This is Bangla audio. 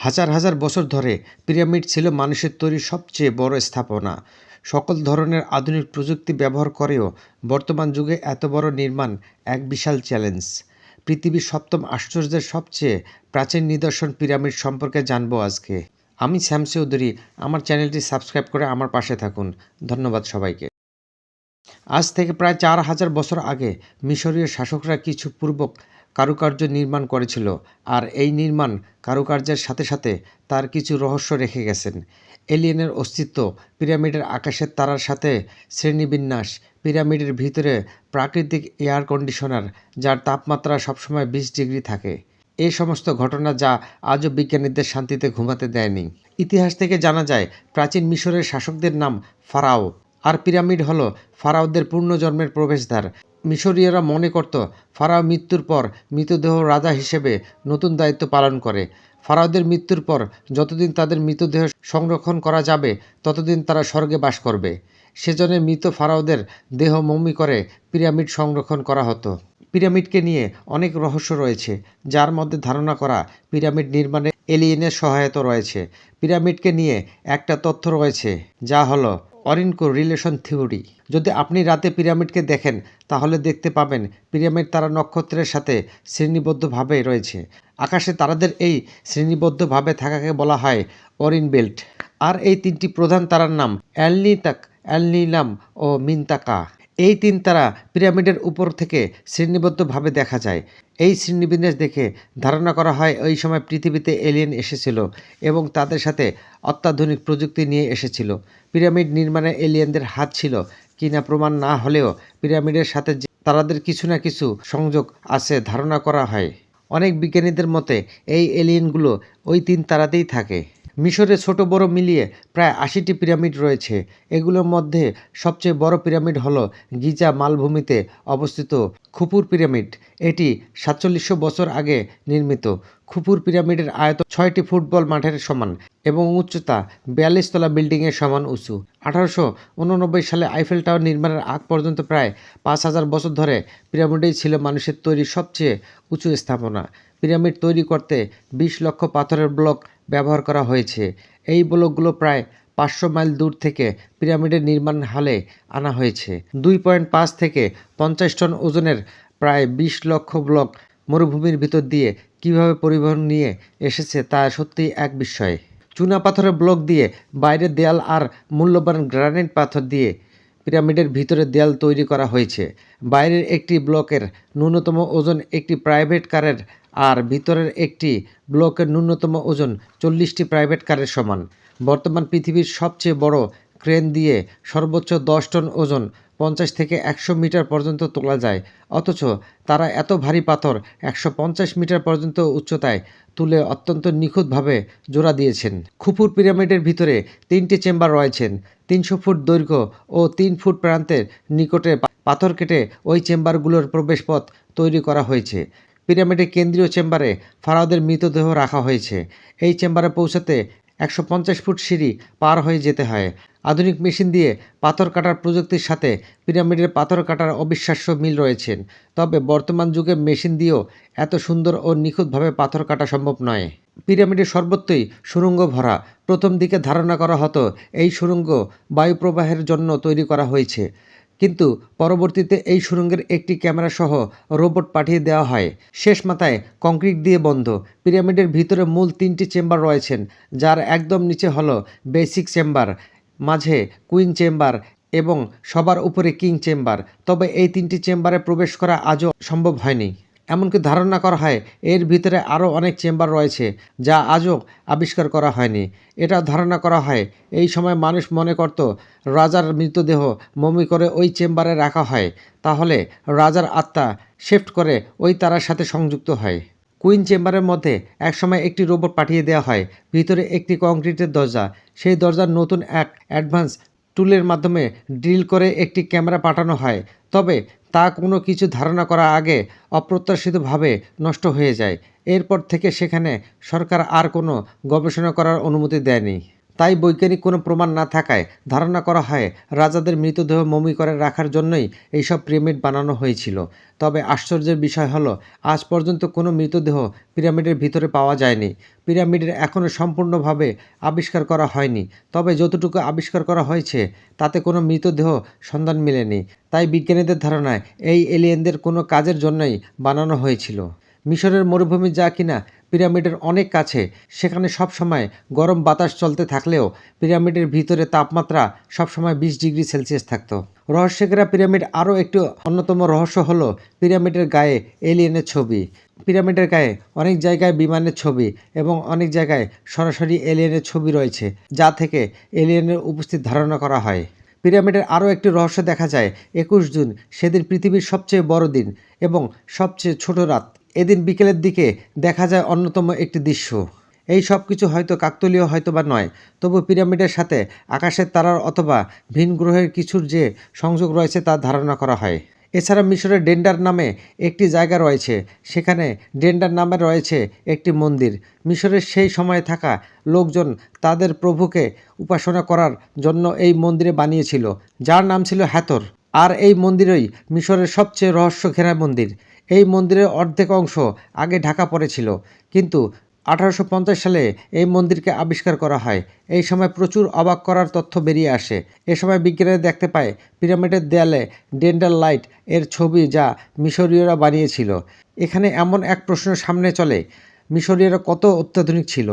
হাজার হাজার বছর ধরে পিরামিড ছিল মানুষের তৈরি সবচেয়ে বড় স্থাপনা। সকল ধরনের আধুনিক প্রযুক্তি ব্যবহার করেও বর্তমান যুগে এত বড় নির্মাণ এক বিশাল চ্যালেঞ্জ। পৃথিবীর সপ্তম আশ্চর্যের সবচেয়ে প্রাচীন নিদর্শন পিরামিড সম্পর্কে জানবো আজকে। আমি শ্যাম চৌধুরী। আমার চ্যানেলটি সাবস্ক্রাইব করে আমার পাশে থাকুন। ধন্যবাদ সবাইকে। আজ থেকে প্রায় ৪,০০০ বছর আগে মিশরীয় শাসকরা কিছু পূর্বক কারুকার্য নির্মাণ করেছিল, আর এই নির্মাণ কারুকার্যের সাথে সাথে তার কিছু রহস্য রেখে গেছেন। এলিয়েনের অস্তিত্ব, পিরামিডের আকাশের তারার সাথে শ্রেণীবিন্যাস, পিরামিডের ভিতরে প্রাকৃতিক এয়ার কন্ডিশনার যার তাপমাত্রা সবসময় ২০ ডিগ্রি থাকে। এই সমস্ত ঘটনা যা আজও বিজ্ঞানীদের শান্তিতে ঘুমাতে দেয়নি। ইতিহাস থেকে জানা যায় প্রাচীন মিশরের শাসকদের নাম ফারাও, আর পিরামিড হলো ফারাওদের পূর্বজন্মের প্রবেশদ্বার। মিশরীয়রা মনে করত ফারাও মৃত্যুর পর মৃতদেহ রাজা হিসেবে নতুন দায়িত্ব পালন করে। ফারাওদের মৃত্যুর পর যতদিন তাদের মৃতদেহ সংরক্ষণ করা যাবে ততদিন তারা স্বর্গে বাস করবে। সেজন্য মৃত ফারাওদের দেহ মমি করে পিরামিড সংরক্ষণ করা হতো। পিরামিডকে নিয়ে অনেক রহস্য রয়েছে, যার মধ্যে ধারণা করা পিরামিড নির্মাণে এলিয়েনের সহায়তা রয়েছে। পিরামিডকে নিয়ে একটা তথ্য রয়েছে, যা হলো অরিনকো রিলেশন থিওরি। যদি আপনি রাতে পিরামিডকে দেখেন তাহলে দেখতে পাবেন পিরামিড তারা নক্ষত্রের সাথে শ্রেণীবদ্ধভাবে রয়েছে। আকাশে তারাদের এই শ্রেণীবদ্ধভাবে থাকাকে বলা হয় অরিন বেল্ট। আর এই তিনটি প্রধান তারার নাম অ্যালনিতাক, অ্যালনিলাম ও মিনতাকা। এই তিন তারা পিরামিডের উপর থেকে শ্রেণীবদ্ধভাবে দেখা যায়। এই শ্রেণীবিন্যাস দেখে ধারণা করা হয় ওই সময় পৃথিবীতে এলিয়েন এসেছিল এবং তাদের সাথে অত্যাধুনিক প্রযুক্তি নিয়ে এসেছিল। পিরামিড নির্মাণে এলিয়েনদের হাত ছিল কিনা প্রমাণ না হলেও পিরামিডের সাথে তারাদের কিছু না কিছু সংযোগ আছে ধারণা করা হয়। অনেক বিজ্ঞানীদের মতে এই এলিয়েনগুলো ওই তিন তারাতেই থাকে। মিশরে ছোট বড় মিলিয়ে প্রায় ৮০টি পিরামিড রয়েছে। এগুলোর মধ্যে সবচেয়ে বড় পিরামিড হলো গিজা মালভূমিতে অবস্থিত খুফুর পিরামিড। এটি ৪৭০০ বছর আগে নির্মিত। খুফুর পিরামিডের আয়তন ৬টি ফুটবল মাঠের সমান এবং উচ্চতা ৪২ তলা বিল্ডিংয়ের সমান উঁচু। ১৮৮৯ সালে আইফেল টাওয়ার নির্মাণের আগ পর্যন্ত প্রায় ৫,০০০ বছর ধরে পিরামিডই ছিল মানুষের তৈরি সবচেয়ে উঁচু স্থাপনা। পিরামিড তৈরি করতে ২০ লক্ষ পাথরের ব্লক ব্যবহার করা হয়েছে। এই ব্লকগুলো প্রায় ৫০০ মাইল দূর থেকে পিরামিডের নির্মাণ হলে আনা হয়েছে। ২.৫ থেকে ৫০ টন ওজনের প্রায় ২০ লক্ষ ব্লক মরুভূমির ভিতর দিয়ে কীভাবে পরিবহন নিয়ে এসেছে তা সত্যিই এক বিস্ময়। চুনা পাথরের ব্লক দিয়ে বাইরের দেয়াল আর মূল্যবান গ্রানাইট পাথর দিয়ে পিরামিডের ভিতরে দেয়াল তৈরি করা হয়েছে। বাইরের একটি ব্লকের ন্যূনতম ওজন একটি প্রাইভেট কারের আর ভিতরের একটি ব্লকের ন্যূনতম ওজন ৪০টি প্রাইভেট কারের সমান। বর্তমান পৃথিবীর সবচেয়ে বড় ক্রেন দিয়ে সর্বোচ্চ ১০ টন ওজন ৫০ থেকে ১০০ মিটার পর্যন্ত তোলা যায়। অথচ তারা এত ভারী পাথর ১৫০ মিটার পর্যন্ত উচ্চতায় তুলে অত্যন্ত নিখুঁতভাবে জোড়া দিয়েছেন। খুফুর পিরামিডের ভিতরে ৩টি চেম্বার রয়েছেন। ৩০০ ফুট দৈর্ঘ্য ও ৩ ফুট প্রান্তের নিকটে পাথর কেটে ওই চেম্বারগুলোর প্রবেশপথ তৈরি করা হয়েছে। পিরামিডের কেন্দ্রীয় চেম্বারে ফারাওদের মৃতদেহ রাখা হয়েছে। এই চেম্বারে পৌঁছাতে ১৫০ ফুট সিঁড়ি পার হয়ে যেতে হয়। আধুনিক মেশিন দিয়ে পাথর কাটার প্রযুক্তির সাথে পিরামিডের পাথর কাটার অবিশ্বাস্য মিল রয়েছে। তবে বর্তমান যুগে মেশিন দিয়েও এত সুন্দর ও নিখুঁতভাবে পাথর কাটা সম্ভব নয়। পিরামিডের সর্বত্রই সুড়ঙ্গ ভরা। প্রথম দিকে ধারণা করা হতো এই সুড়ঙ্গ বায়ুপ্রবাহের জন্য তৈরি করা হয়েছে, কিন্তু পরবর্তীতে এই সুড়ঙ্গের একটি ক্যামেরা সহ রোবট পাঠিয়ে দেওয়া হয়। শেষ মাথায় কংক্রিট দিয়ে বন্ধ। পিরামিডের ভিতরে মূল ৩টি চেম্বার রয়েছেন, যার একদম নিচে হলো বেসিক চেম্বার, মাঝে কুইন চেম্বার এবং সবার উপরে কিং চেম্বার। তবে এই ৩টি চেম্বারে প্রবেশ করা আজও সম্ভব হয়নি। এমনকি ধারণা করা হয় এর ভিতরে আরও অনেক চেম্বার রয়েছে যা আজও আবিষ্কার করা হয়নি। এটা ধারণা করা হয় এই সময় মানুষ মনে করত রাজার মৃতদেহ মমি করে ওই চেম্বারে রাখা হয়, তাহলে রাজার আত্মা শিফট করে ওই তারার সাথে সংযুক্ত হয়। কুইন চেম্বারের মধ্যে একসময় একটি রোবট পাঠিয়ে দেওয়া হয়। ভিতরে একটি কংক্রিটের দরজা। সেই দরজার নতুন এক অ্যাডভান্স টুলের মাধ্যমে ড্রিল করে একটি ক্যামেরা পাঠানো হয়। তবে তা কোনো কিছু ধারণা করা আগে অপ্রত্যাশিতভাবে নষ্ট হয়ে যায়। এরপর থেকে সেখানে সরকার আর কোনো গবেষণা করার অনুমতি দেয়নি। তাই বৈজ্ঞানিক কোনো প্রমাণ না থাকায় ধারণা করা হয় রাজাদের মৃতদেহ মমি করে রাখার জন্যই এইসব পিরামিড বানানো হয়েছিল। তবে আশ্চর্যের বিষয় হলো আজ পর্যন্ত কোনো মৃতদেহ পিরামিডের ভিতরে পাওয়া যায়নি। পিরামিডের এখনও সম্পূর্ণভাবে আবিষ্কার করা হয়নি, তবে যতটুকু আবিষ্কার করা হয়েছে তাতে কোনো মৃতদেহ সন্ধান মেলেনি। তাই বিজ্ঞানীদের ধারণায় এই এলিয়েনদের কোনো কাজের জন্যই বানানো হয়েছিল। মিশরের মরুভূমি যা কিনা পিরামিডের অনেক কাছে, সেখানে সবসময় গরম বাতাস চলতে থাকলেও পিরামিডের ভিতরে তাপমাত্রা সবসময় 20 ডিগ্রি সেলসিয়াস থাকতো। রহস্যকেরা পিরামিড আরও একটি অন্যতম রহস্য হলো পিরামিডের গায়ে এলিয়েনের ছবি। পিরামিডের গায়ে অনেক জায়গায় বিমানের ছবি এবং অনেক জায়গায় সরাসরি এলিয়েনের ছবি রয়েছে, যা থেকে এলিয়েনের উপস্থিত ধারণা করা হয়। পিরামিডের আরও একটি রহস্য দেখা যায় 21 জুন, সেদিন পৃথিবীর সবচেয়ে বড় দিন এবং সবচেয়ে ছোট রাত। এদিন বিকেলের দিকে দেখা যায় অন্যতম একটি দৃশ্য। এই সব কিছু হয়তো কাকতালীয় হয়তো বা নয়, তবু পিরামিডের সাথে আকাশের তারার অথবা ভিন গ্রহের কিছুর যে সংযোগ রয়েছে তা ধারণা করা হয়। এছাড়া মিশরের ডেন্ডার নামে একটি জায়গা রয়েছে, সেখানে ডেন্ডার নামে রয়েছে একটি মন্দির। মিশরের সেই সময়ে থাকা লোকজন তাদের প্রভুকে উপাসনা করার জন্য এই মন্দিরে বানিয়েছিল, যার নাম ছিল হাথর। আর এই মন্দিরই মিশরের সবচেয়ে রহস্য ঘেরা মন্দির। এই মন্দিরের অর্ধেক অংশ আগে ঢাকা পড়েছিল, কিন্তু 1850 সালে এই মন্দিরকে আবিষ্কার করা হয়। এই সময় প্রচুর অবাক করার তথ্য বেরিয়ে আসে। এ সময় বিজ্ঞানীরা দেখতে পায় পিরামিডের দেয়ালে ডেন্ডার লাইট এর ছবি, যা মিশরীয়রা বানিয়েছিল। এখানে এমন এক প্রশ্ন সামনে চলে, মিশরীয়রা কত অত্যাধুনিক ছিল?